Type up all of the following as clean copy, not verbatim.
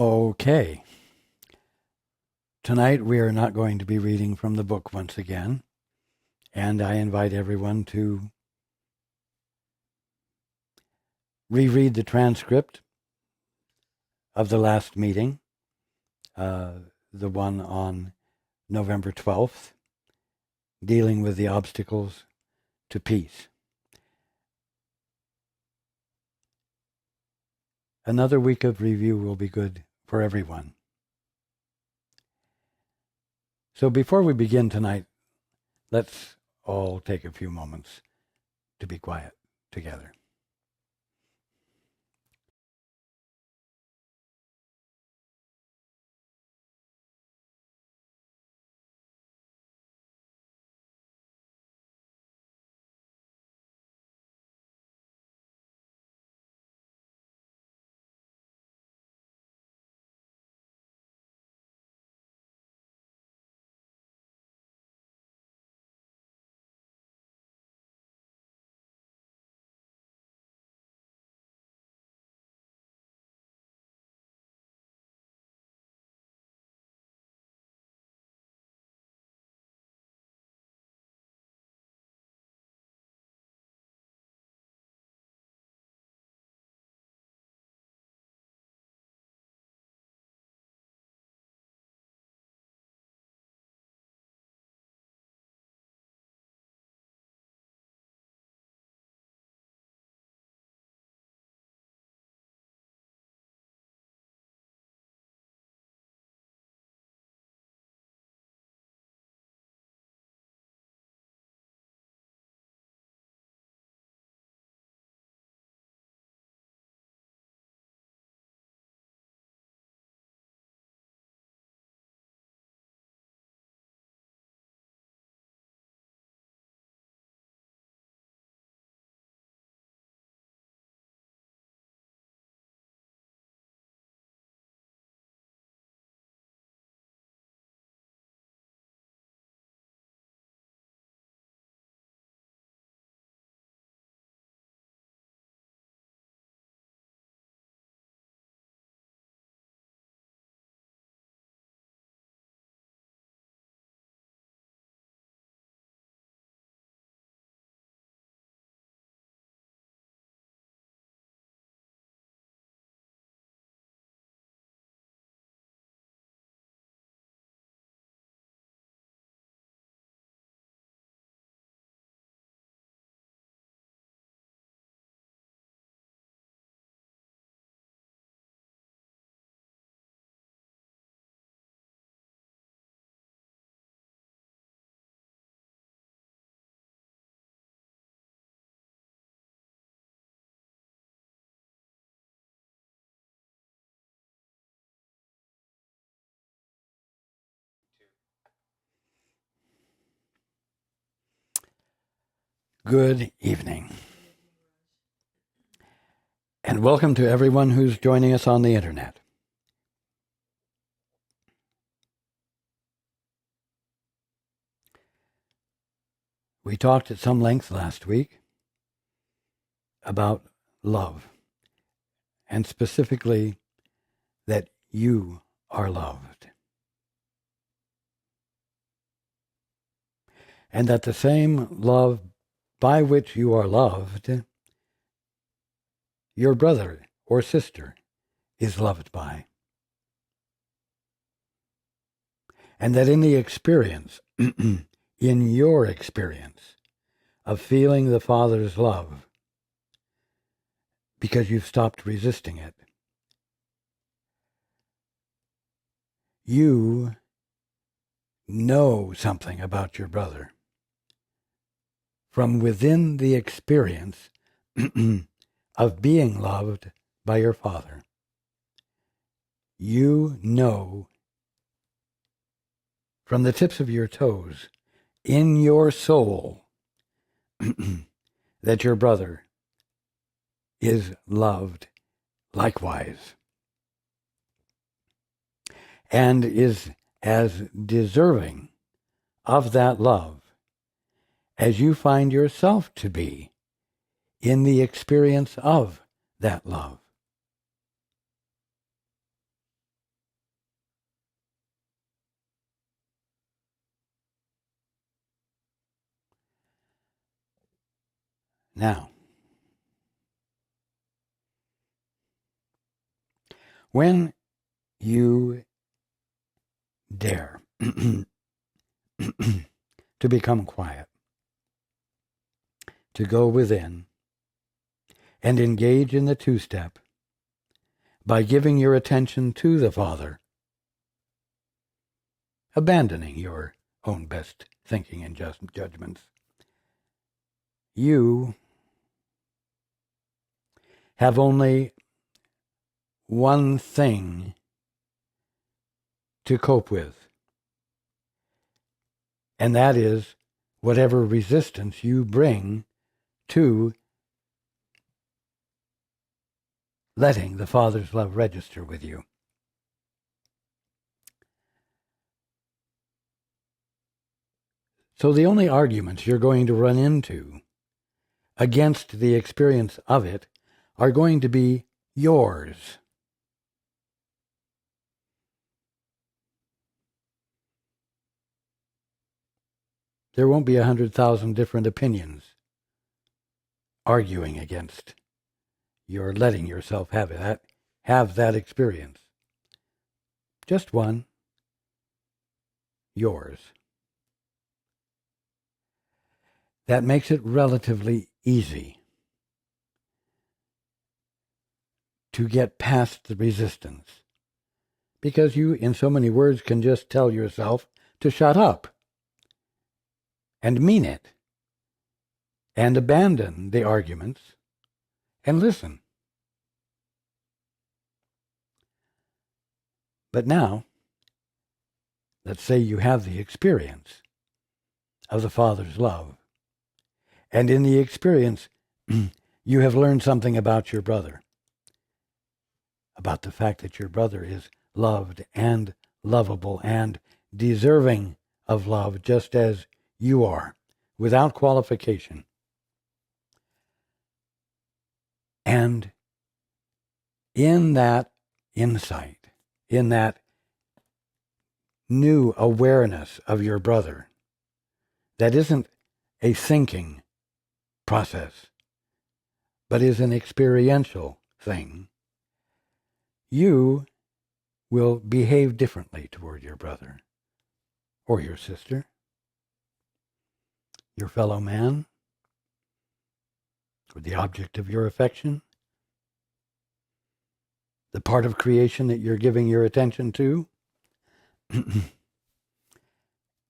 Okay. Tonight we are not going to be reading from the book once again, and I invite everyone to reread the transcript of the last meeting, the one on November 12th, dealing with the obstacles to peace. Another week of review will be good for everyone. So before we begin tonight, let's all take a few moments to be quiet together. Good evening. And welcome to everyone who's joining us on the internet. We talked at some length last week about love, and specifically that you are loved. And that the same love by which you are loved, your brother or sister is loved by. And that in the experience, in your experience of feeling the Father's love, because you've stopped resisting it, you know something about your brother from within the experience of being loved by your Father. You know from the tips of your toes, in your soul, that your brother is loved likewise, and is as deserving of that love as you find yourself to be in the experience of that love. Now, when you dare to become quiet, to go within and engage in the two-step by giving your attention to the Father, abandoning your own best thinking and judgments, you have only one thing to cope with, and that is whatever resistance you bring to letting the Father's love register with you. So the only arguments you're going to run into against the experience of it are going to be yours. There won't be 100,000 different opinions arguing against your letting yourself have that experience. Just one, yours. That makes it relatively easy to get past the resistance, because you, in so many words, can just tell yourself to shut up and mean it, and abandon the arguments and listen. But now, let's say you have the experience of the Father's love, and in the experience you have learned something about your brother, about the fact that your brother is loved and lovable and deserving of love just as you are, without qualification. And in that insight, in that new awareness of your brother, that isn't a thinking process, but is an experiential thing, you will behave differently toward your brother or your sister, your fellow man, or the object of your affection, the part of creation that you're giving your attention to.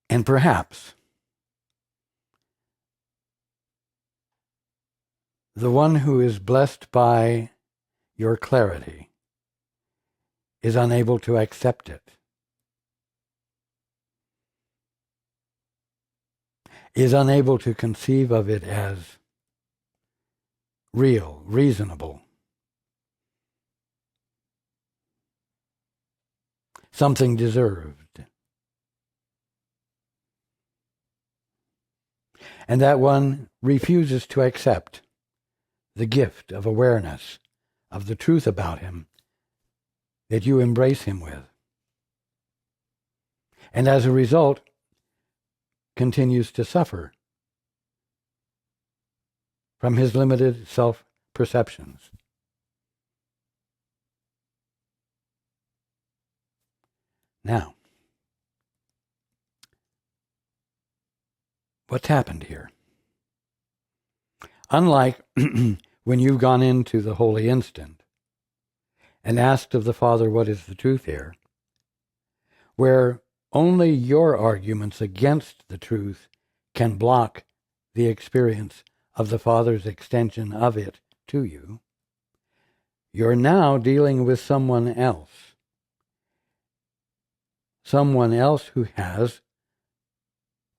And perhaps the one who is blessed by your clarity is unable to accept it, is unable to conceive of it as real, reasonable, something deserved. And that one refuses to accept the gift of awareness of the truth about him that you embrace him with. And as a result, continues to suffer from his limited self-perceptions. Now, what's happened here? Unlike when you've gone into the holy instant and asked of the Father what is the truth here, where only your arguments against the truth can block the experience of the Father's extension of it to you, you're now dealing with someone else who has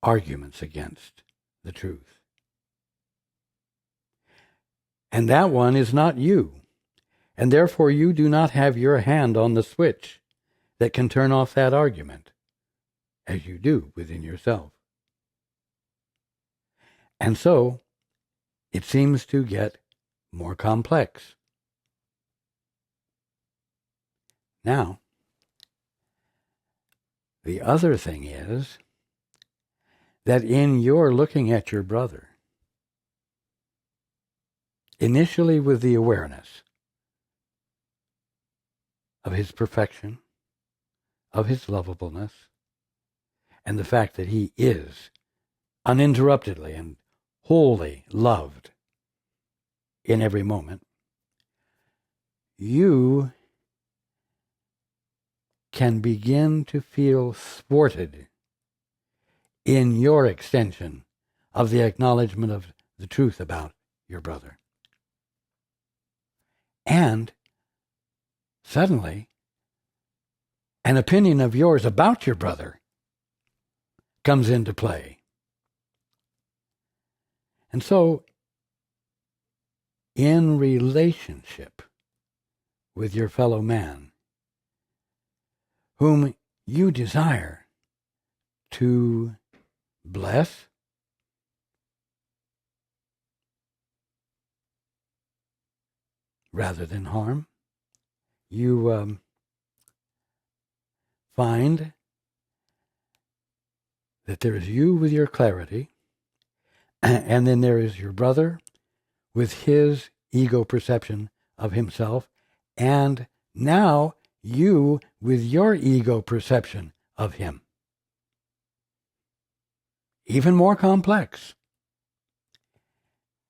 arguments against the truth. And that one is not you, and therefore you do not have your hand on the switch that can turn off that argument, as you do within yourself. And so, it seems to get more complex. Now, the other thing is that in your looking at your brother, initially with the awareness of his perfection, of his lovableness, and the fact that he is uninterruptedly and wholly loved in every moment, you can begin to feel thwarted in your extension of the acknowledgement of the truth about your brother. And suddenly, an opinion of yours about your brother comes into play. And so, in relationship with your fellow man, whom you desire to bless, rather than harm, you find that there is you with your clarity, and then there is your brother with his ego perception of himself, and now you with your ego perception of him. Even more complex.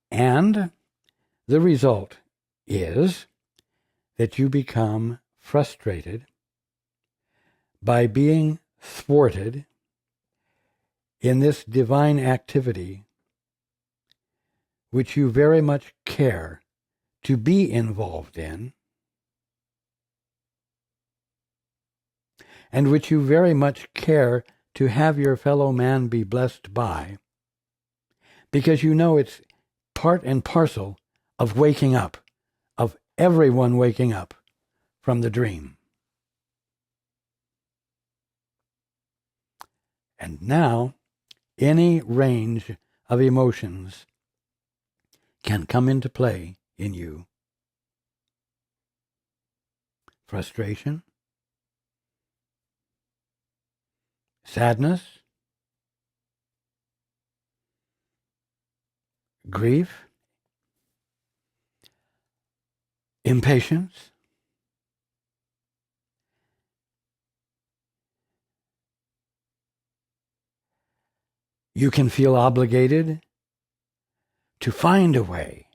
And the result is that you become frustrated by being thwarted in this divine activity which you very much care to be involved in, and which you very much care to have your fellow man be blessed by, because you know it's part and parcel of waking up, of everyone waking up from the dream. And now, any range of emotions can come into play in you. Frustration, sadness, grief, impatience, you can feel obligated to find a way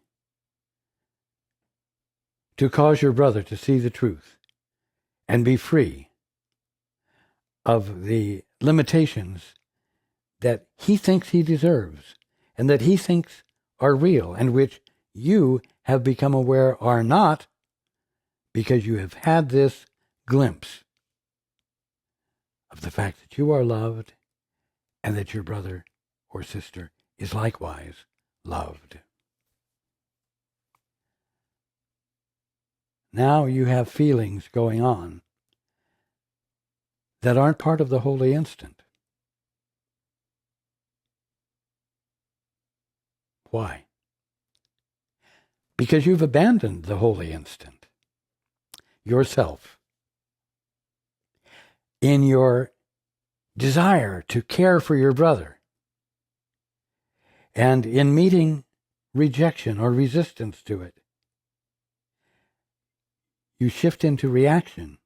to cause your brother to see the truth and be free of the limitations that he thinks he deserves and that he thinks are real and which you have become aware are not, because you have had this glimpse of the fact that you are loved and that your brother or sister is likewise loved. Now you have feelings going on that aren't part of the holy instant. Why? Because you've abandoned the holy instant, yourself, in your desire to care for your brother, and in meeting rejection or resistance to it, you shift into reaction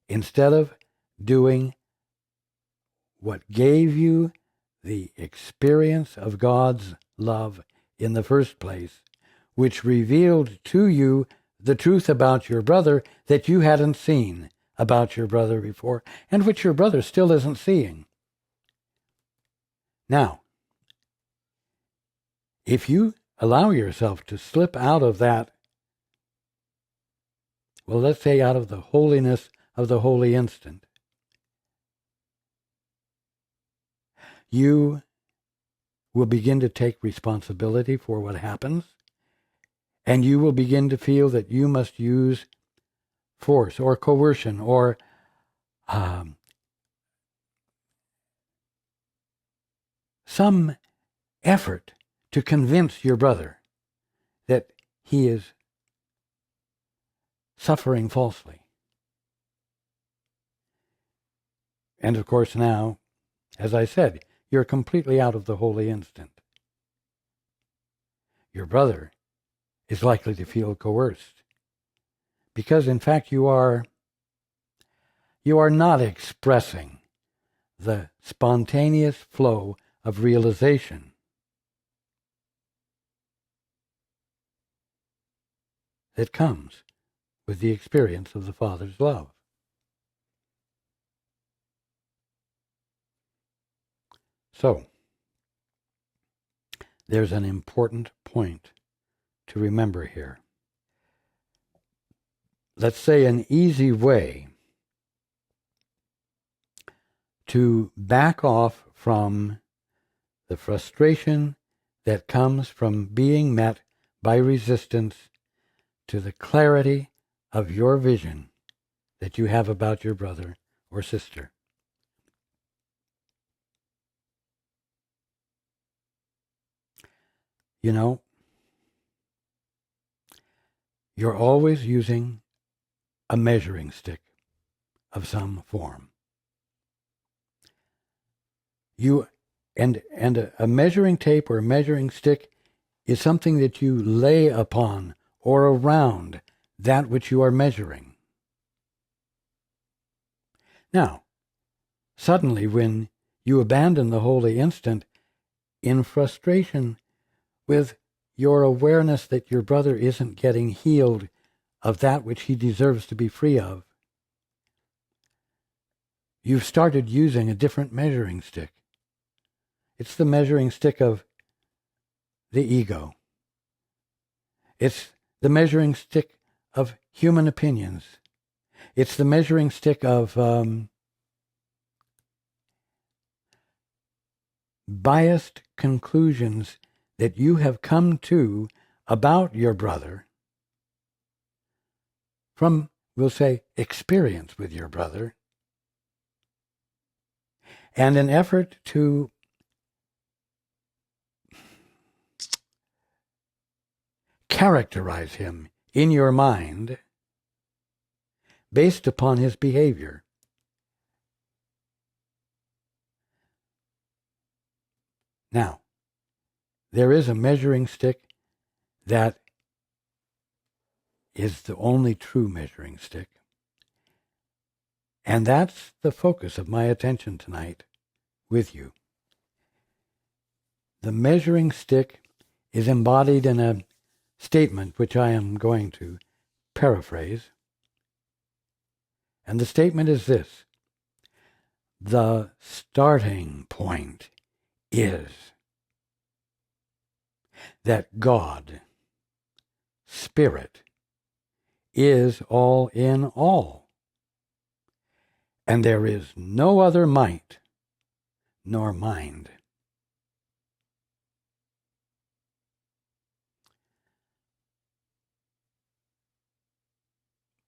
instead of doing what gave you the experience of God's love in the first place, which revealed to you the truth about your brother that you hadn't seen about your brother before, and which your brother still isn't seeing. Now, if you allow yourself to slip out of that, well, let's say out of the holiness of the holy instant, you will begin to take responsibility for what happens, and you will begin to feel that you must use force or coercion or some effort to convince your brother that he is suffering falsely. And of course now, as I said, you're completely out of the holy instant. Your brother is likely to feel coerced. Because, in fact, you are not expressing the spontaneous flow of realization that comes with the experience of the Father's love. So, there's an important point to remember here. Let's say an easy way to back off from the frustration that comes from being met by resistance to the clarity of your vision that you have about your brother or sister. You know, you're always using a measuring stick of some form. And a measuring tape or a measuring stick is something that you lay upon or around that which you are measuring. Now, suddenly when you abandon the holy instant in frustration with your awareness that your brother isn't getting healed of that which he deserves to be free of, you've started using a different measuring stick. It's the measuring stick of the ego. It's the measuring stick of human opinions. It's the measuring stick of biased conclusions that you have come to about your brother from, we'll say, experience with your brother, and an effort to characterize him in your mind based upon his behavior. Now, there is a measuring stick that is the only true measuring stick. And that's the focus of my attention tonight with you. The measuring stick is embodied in a statement which I am going to paraphrase. And the statement is this: the starting point is that God, Spirit, is all in all, and there is no other might nor mind.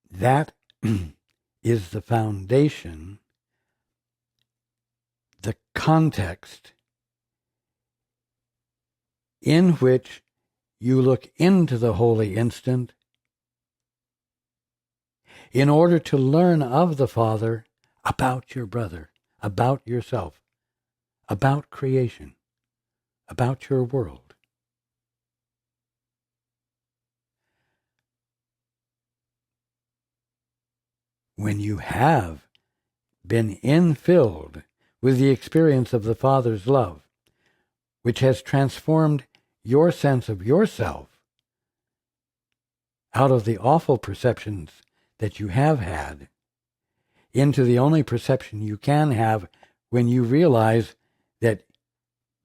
That is the foundation, the context in which you look into the holy instant in order to learn of the Father about your brother, about yourself, about creation, about your world. When you have been infilled with the experience of the Father's love, which has transformed your sense of yourself out of the awful perceptions that you have had into the only perception you can have when you realize that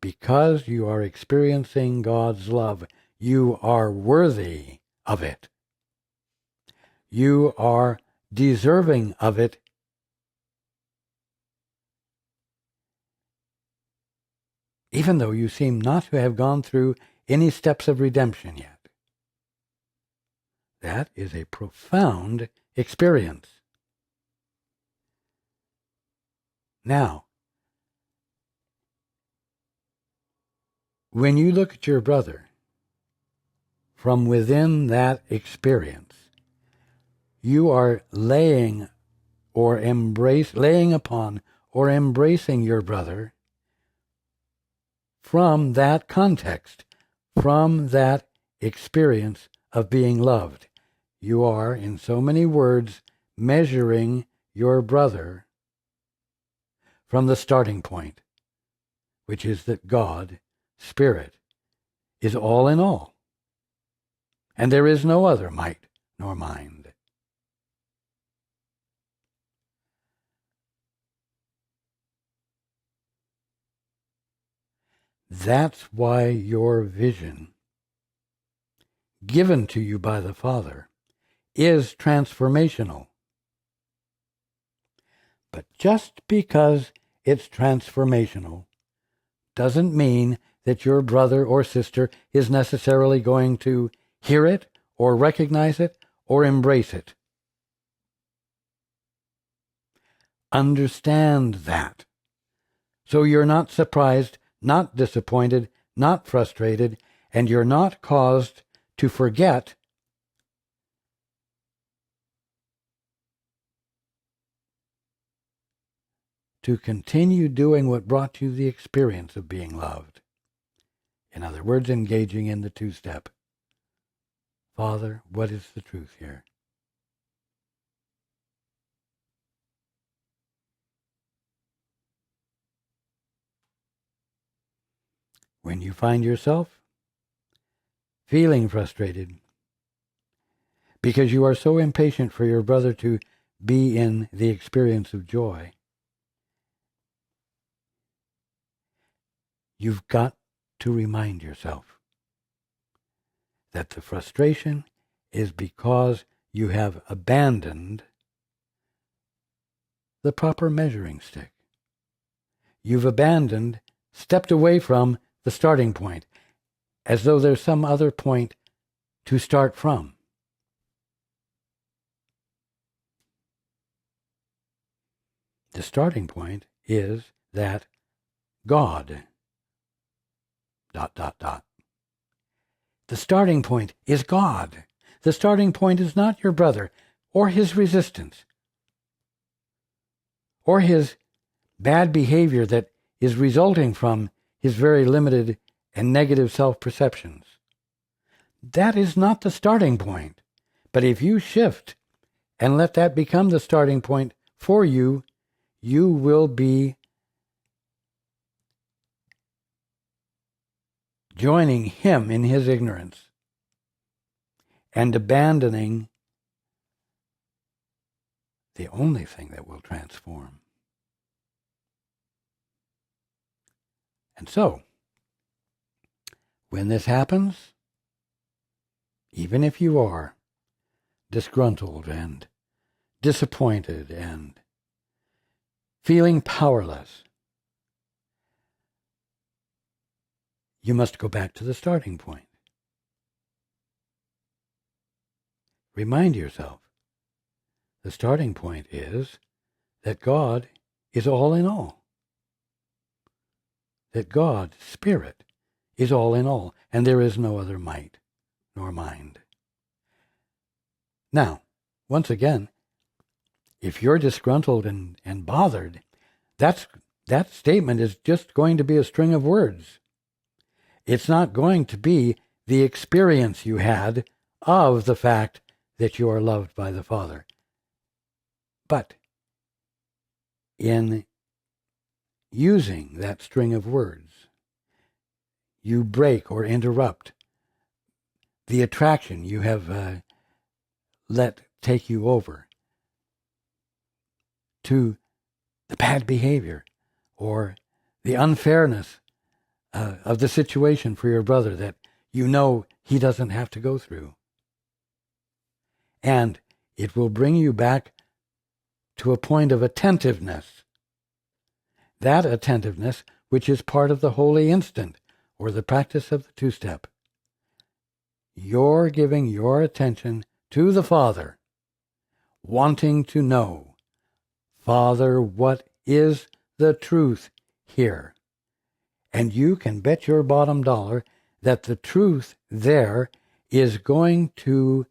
because you are experiencing God's love, you are worthy of it. You are deserving of it, even though you seem not to have gone through any steps of redemption yet. That is a profound experience. Now, when you look at your brother from within that experience, you are laying upon or embracing your brother from that context, from that experience of being loved. You are, in so many words, measuring your brother from the starting point, which is that God, Spirit, is all in all, and there is no other might nor mind. That's why your vision, given to you by the Father, is transformational. But just because it's transformational doesn't mean that your brother or sister is necessarily going to hear it or recognize it or embrace it. Understand that, so you're not surprised, not disappointed, not frustrated, and you're not caused to forget to continue doing what brought you the experience of being loved. In other words, engaging in the two-step. Father, what is the truth here? When you find yourself feeling frustrated because you are so impatient for your brother to be in the experience of joy, you've got to remind yourself that the frustration is because you have abandoned the proper measuring stick. You've stepped away from the starting point, as though there's some other point to start from. The starting point is that God, ... The starting point is God. The starting point is not your brother, or his resistance, or his bad behavior that is resulting from his very limited and negative self-perceptions. That is not the starting point. But if you shift and let that become the starting point for you, you will be joining him in his ignorance and abandoning the only thing that will transform. And so, when this happens, even if you are disgruntled and disappointed and feeling powerless, you must go back to the starting point. Remind yourself, the starting point is that God is all in all. That God, Spirit, is all in all, and there is no other might nor mind. Now, once again, if you're disgruntled and bothered, that statement is just going to be a string of words. It's not going to be the experience you had of the fact that you are loved by the Father. But in using that string of words, you break or interrupt the attraction you have let take you over to the bad behavior or the unfairness of the situation for your brother that you know he doesn't have to go through. And it will bring you back to a point of attentiveness. That attentiveness, which is part of the holy instant, or the practice of the two-step. You're giving your attention to the Father, wanting to know, Father, what is the truth here? And you can bet your bottom dollar that the truth there is going to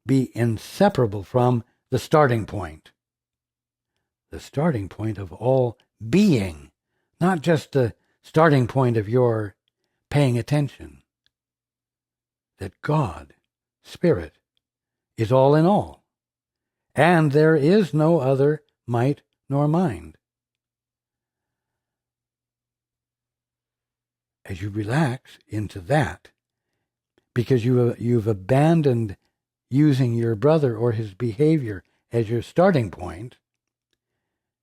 be inseparable from the starting point. The starting point of all being, not just the starting point of your paying attention. That God, Spirit is all in all, and there is no other might nor mind. As you relax into that, because you've abandoned using your brother or his behavior as your starting point,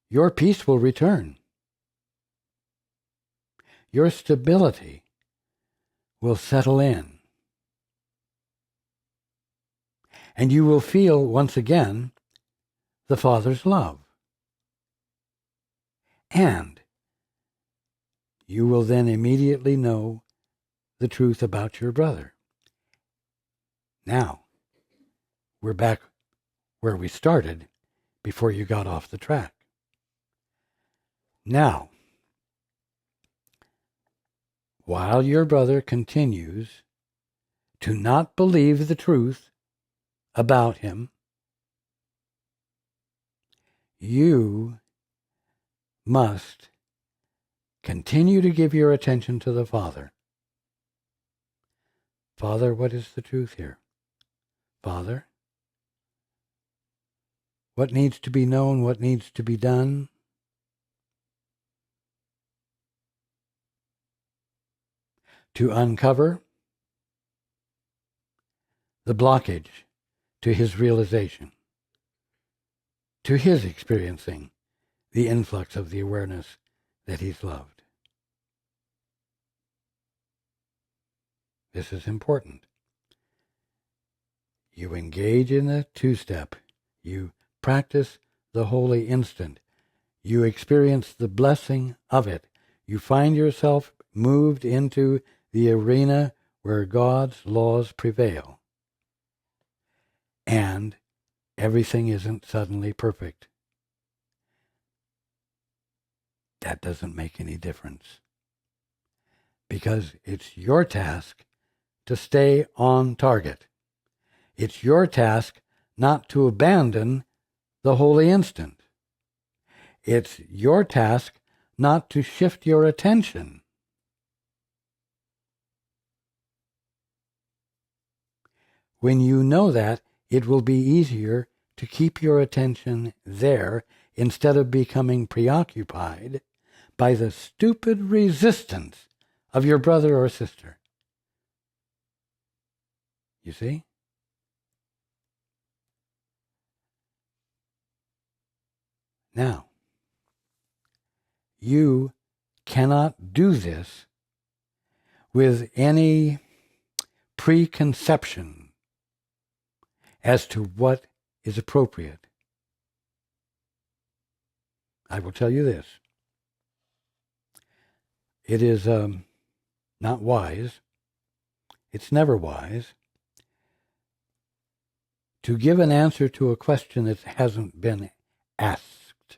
your peace will return. Your stability will settle in. And you will feel, once again, the Father's love. And you will then immediately know the truth about your brother. Now, we're back where we started before you got off the track. Now, while your brother continues to not believe the truth about him, you must continue to give your attention to the Father. Father, what is the truth here? Father, what needs to be known, what needs to be done? To uncover the blockage to his realization, to his experiencing the influx of the awareness that he's loved. This is important. You engage in the two-step. You practice the holy instant. You experience the blessing of it. You find yourself moved into the arena where God's laws prevail. And everything isn't suddenly perfect. That doesn't make any difference. Because it's your task to stay on target. It's your task not to abandon the holy instant. It's your task not to shift your attention. When you know that, it will be easier to keep your attention there instead of becoming preoccupied by the stupid resistance of your brother or sister. You see? Now, you cannot do this with any preconception as to what is appropriate. I will tell you this. It is not wise, it's never wise, to give an answer to a question that hasn't been asked.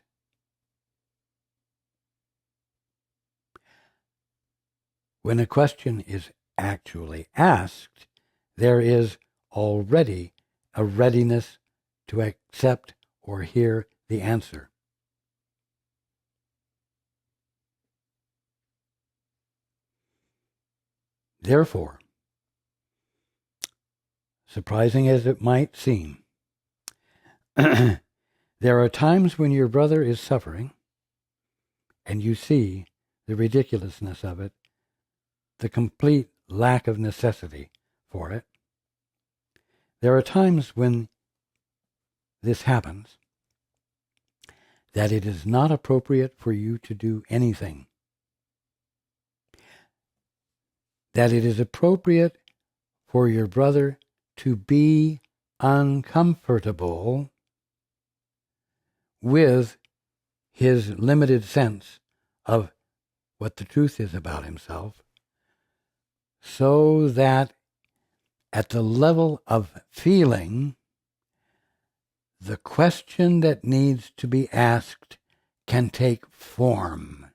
When a question is actually asked, there is already a readiness to accept or hear the answer. Therefore, surprising as it might seem, there are times when your brother is suffering and you see the ridiculousness of it, the complete lack of necessity for it. There are times when this happens that it is not appropriate for you to do anything. That it is appropriate for your brother to be uncomfortable with his limited sense of what the truth is about himself, so that at the level of feeling, the question that needs to be asked can take form,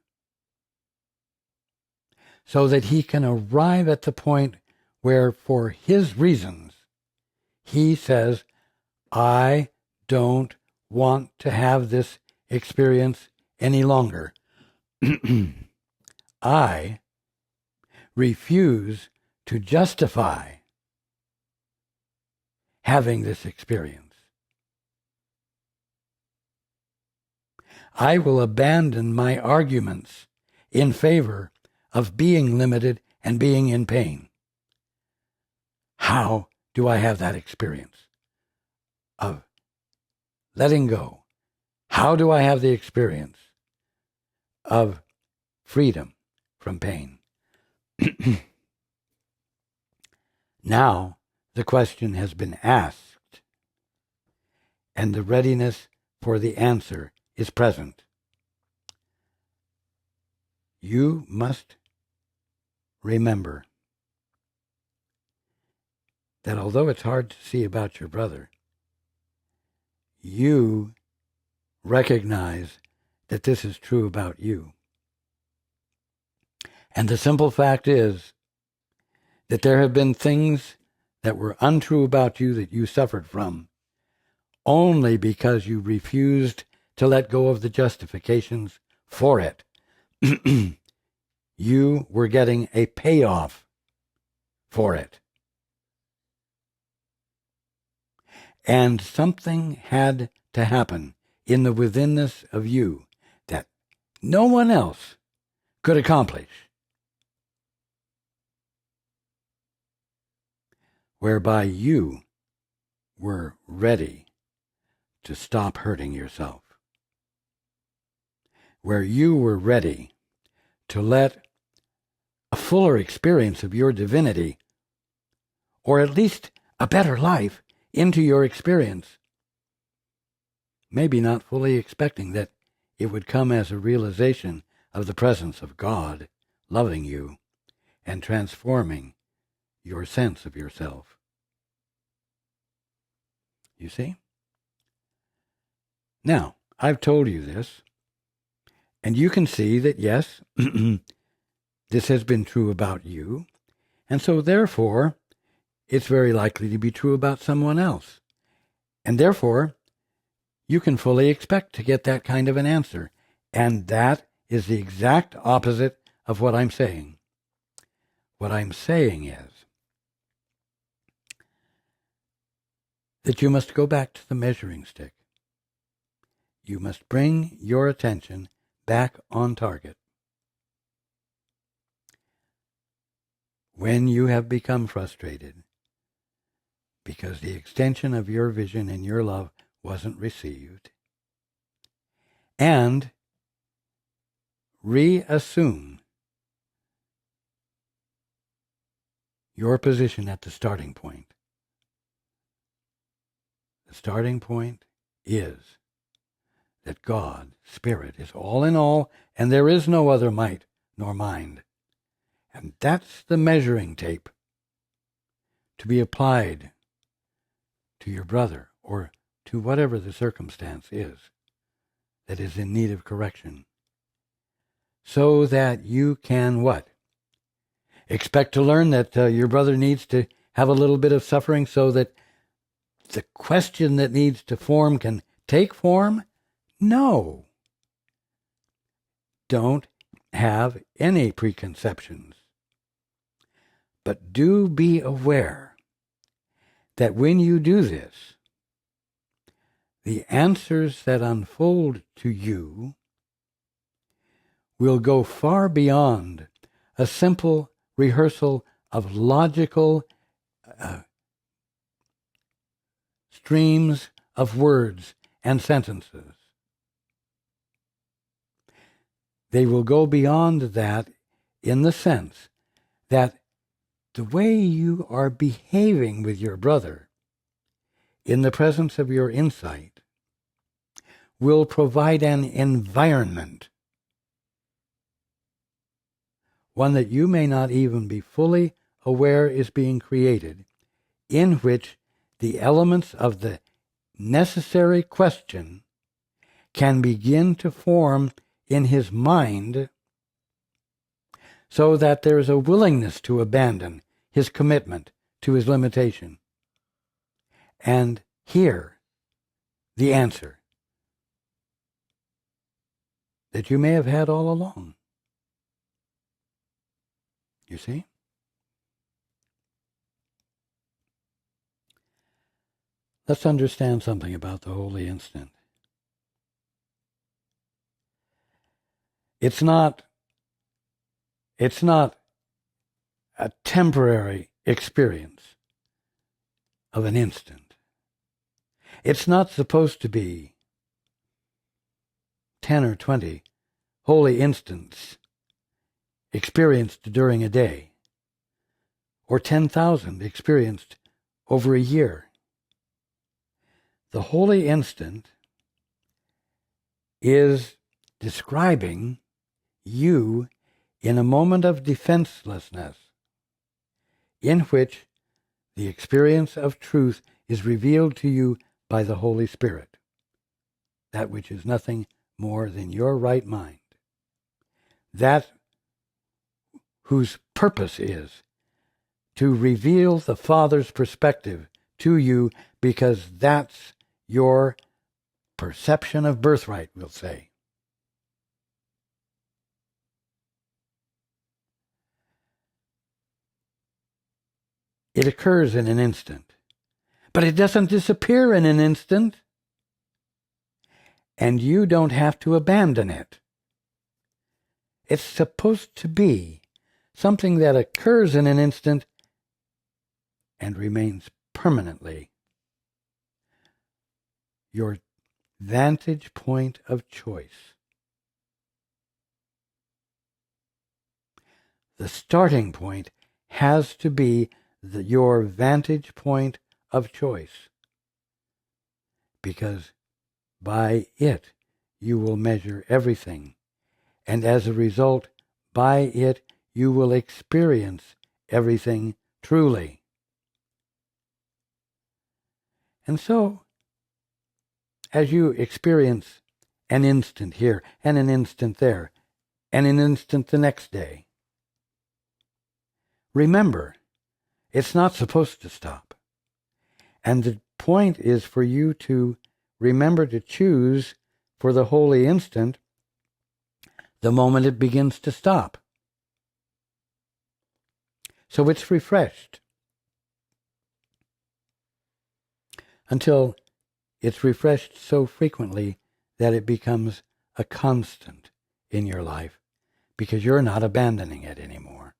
so that he can arrive at the point where, for his reasons, he says, I don't want to have this experience any longer. I refuse to justify having this experience. I will abandon my arguments in favor of being limited and being in pain. How do I have that experience of letting go? How do I have the experience of freedom from pain? Now the question has been asked, and the readiness for the answer is present. You must remember that although it's hard to see about your brother, you recognize that this is true about you. And the simple fact is that there have been things that were untrue about you that you suffered from only because you refused to let go of the justifications for it. You were getting a payoff for it. And something had to happen in the withinness of you that no one else could accomplish, whereby you were ready to stop hurting yourself, where you were ready to let a fuller experience of your divinity, or at least a better life, into your experience, maybe not fully expecting that it would come as a realization of the presence of God loving you and transforming your sense of yourself. You see? Now, I've told you this, and you can see that, yes, this has been true about you, and so therefore, it's very likely to be true about someone else. And therefore, you can fully expect to get that kind of an answer. And that is the exact opposite of what I'm saying. What I'm saying is that you must go back to the measuring stick. You must bring your attention back on target. When you have become frustrated because the extension of your vision and your love wasn't received, and reassume your position at the starting point. The starting point is that God, Spirit, is all in all, and there is no other might nor mind. And that's the measuring tape to be applied to your brother or to whatever the circumstance is that is in need of correction, so that you can what? Expect to learn that your brother needs to have a little bit of suffering so that the question that needs to form can take form? No. Don't have any preconceptions. But do be aware that when you do this, the answers that unfold to you will go far beyond a simple rehearsal of logical streams of words and sentences. They will go beyond that in the sense that the way you are behaving with your brother in the presence of your insight will provide an environment, one that you may not even be fully aware is being created, in which the elements of the necessary question can begin to form in his mind, so that there is a willingness to abandon his commitment to his limitation and hear the answer that you may have had all along. You see? Let's understand something about the holy instant. It's not a temporary experience of an instant. It's not supposed to be 10 or 20 holy instants experienced during a day, or 10,000 experienced over a year. The holy instant is describing you in a moment of defenselessness, in which the experience of truth is revealed to you by the Holy Spirit, that which is nothing more than your right mind, that whose purpose is to reveal the Father's perspective to you, because that's your perception of birthright, we'll say. It occurs in an instant, but it doesn't disappear in an instant, and you don't have to abandon it. It's supposed to be something that occurs in an instant and remains permanently your vantage point of choice. The starting point has to be your vantage point of choice, because by it you will measure everything, and as a result, by it you will experience everything truly. And so, as you experience an instant here, and an instant there, and an instant the next day, remember, it's not supposed to stop. And the point is for you to remember to choose for the holy instant the moment it begins to stop. So it's refreshed until it's refreshed so frequently that it becomes a constant in your life, because you're not abandoning it anymore.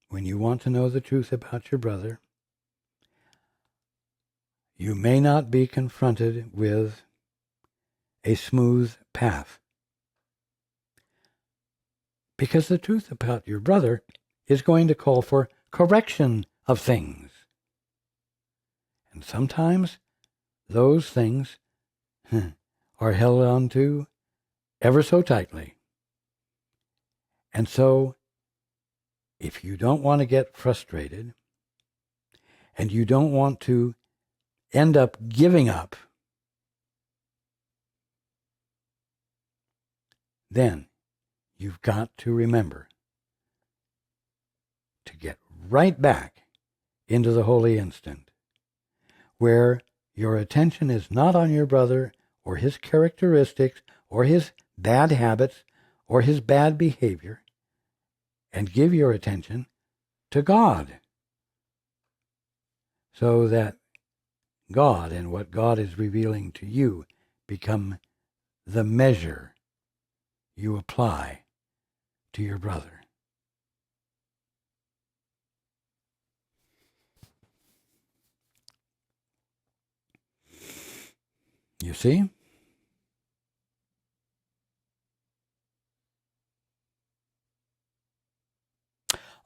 When you want to know the truth about your brother, you may not be confronted with a smooth path, because the truth about your brother is going to call for correction of things. And sometimes those things are held on to ever so tightly. And so, if you don't want to get frustrated, and you don't want to end up giving up, then you've got to remember to get right back into the holy instant, where your attention is not on your brother or his characteristics or his bad habits or his bad behavior, and give your attention to God, so that God and what God is revealing to you become the measure you apply to your brother. You see?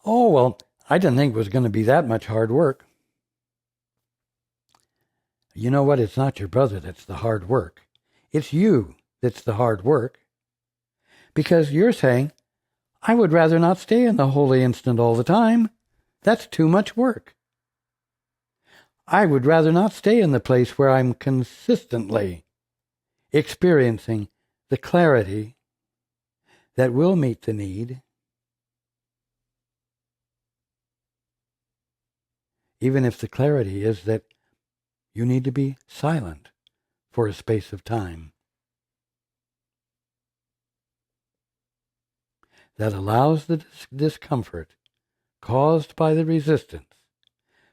Oh, well, I didn't think it was going to be that much hard work. You know what? It's not your brother that's the hard work. It's you that's the hard work. Because you're saying, I would rather not stay in the holy instant all the time. That's too much work. I would rather not stay in the place where I'm consistently experiencing the clarity that will meet the need, even if the clarity is that you need to be silent for a space of time that allows the discomfort caused by the resistance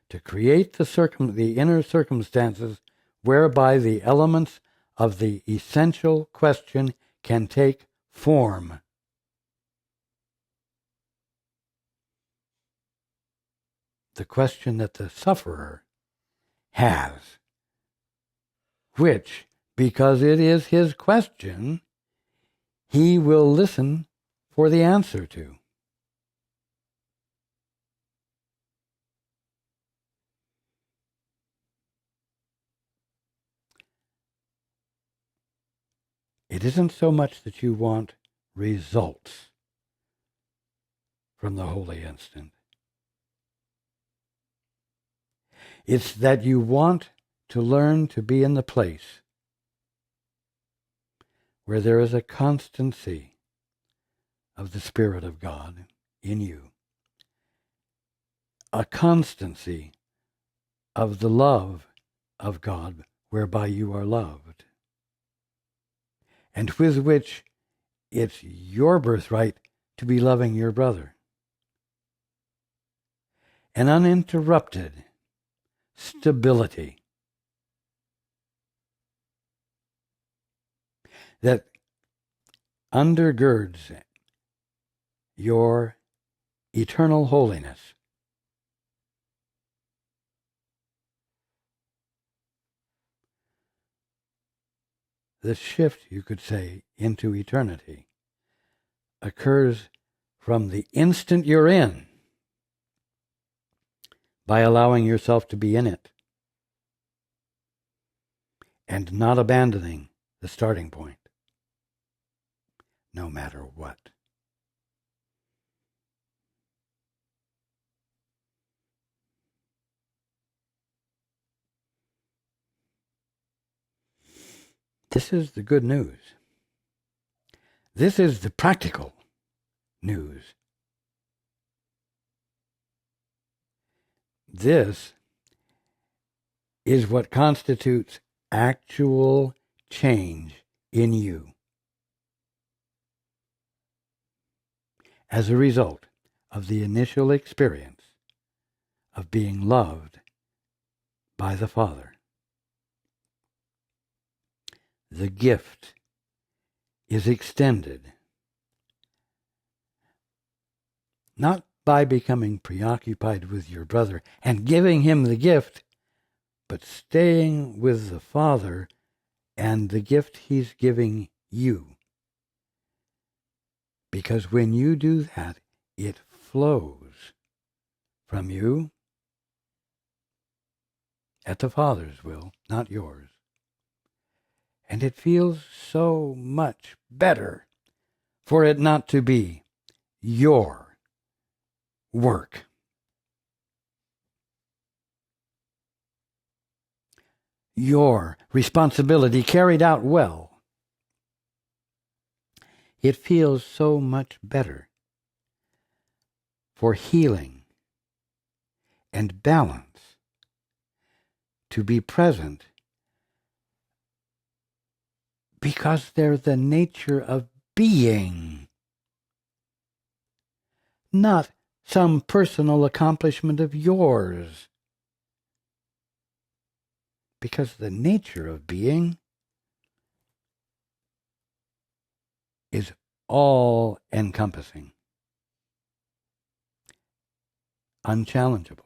to create the inner circumstances whereby the elements of the essential question can take form. The question that the sufferer has, which, because it is his question, he will listen for the answer to. It isn't so much that you want results from the holy instant. It's that you want to learn to be in the place where there is a constancy of the Spirit of God in you, a constancy of the love of God whereby you are loved, and with which it's your birthright to be loving your brother. An uninterrupted stability that undergirds your eternal holiness. The shift, you could say, into eternity occurs from the instant you're in, by allowing yourself to be in it and not abandoning the starting point, no matter what. This is the good news. This is the practical news. This is what constitutes actual change in you as a result of the initial experience of being loved by the Father. The gift is extended not by becoming preoccupied with your brother and giving him the gift, but staying with the Father and the gift he's giving you. Because when you do that, it flows from you at the Father's will, not yours. And it feels so much better for it not to be your work. Your responsibility carried out well. It feels so much better for healing and balance to be present, because they're the nature of being, not some personal accomplishment of yours. Because the nature of being is all-encompassing, unchallengeable.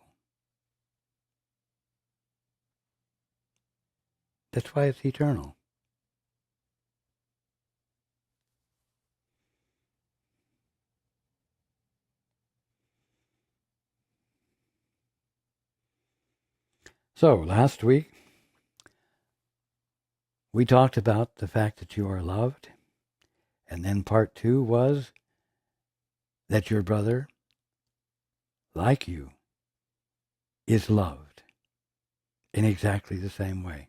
That's why it's eternal. So, last week, we talked about the fact that you are loved, and then part 2 was that your brother, like you, is loved in exactly the same way.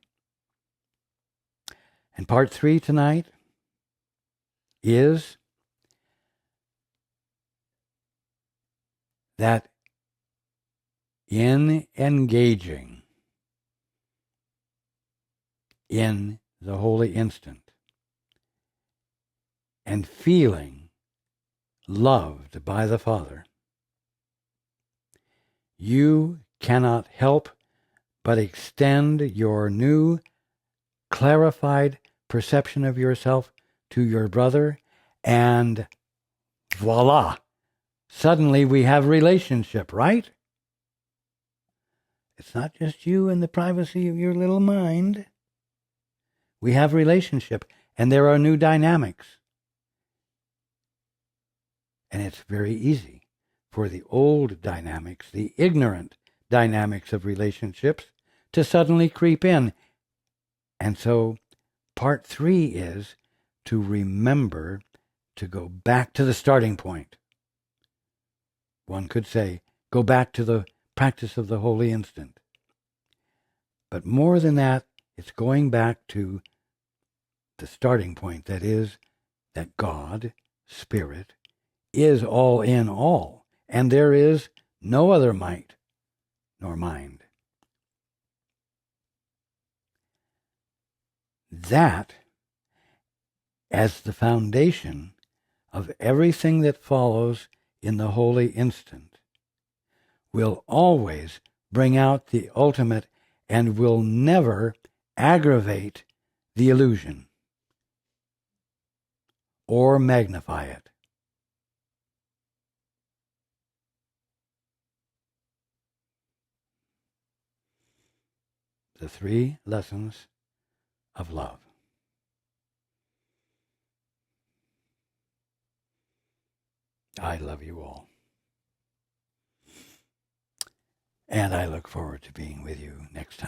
And part 3 tonight is that in engaging in the holy instant and feeling loved by the Father, you cannot help but extend your new clarified perception of yourself to your brother, and voila, suddenly we have relationship, right? It's not just you in the privacy of your little mind. We have relationship, and there are new dynamics. And it's very easy for the old dynamics, the ignorant dynamics of relationships, to suddenly creep in. And so part 3 is to remember to go back to the starting point. One could say, go back to the practice of the holy instant. But more than that, it's going back to the starting point, that is, that God, Spirit, is all in all, and there is no other might nor mind. That, as the foundation of everything that follows in the holy instant, will always bring out the ultimate and will never aggravate the illusion or magnify it. The 3 lessons of love. I love you all. And I look forward to being with you next time.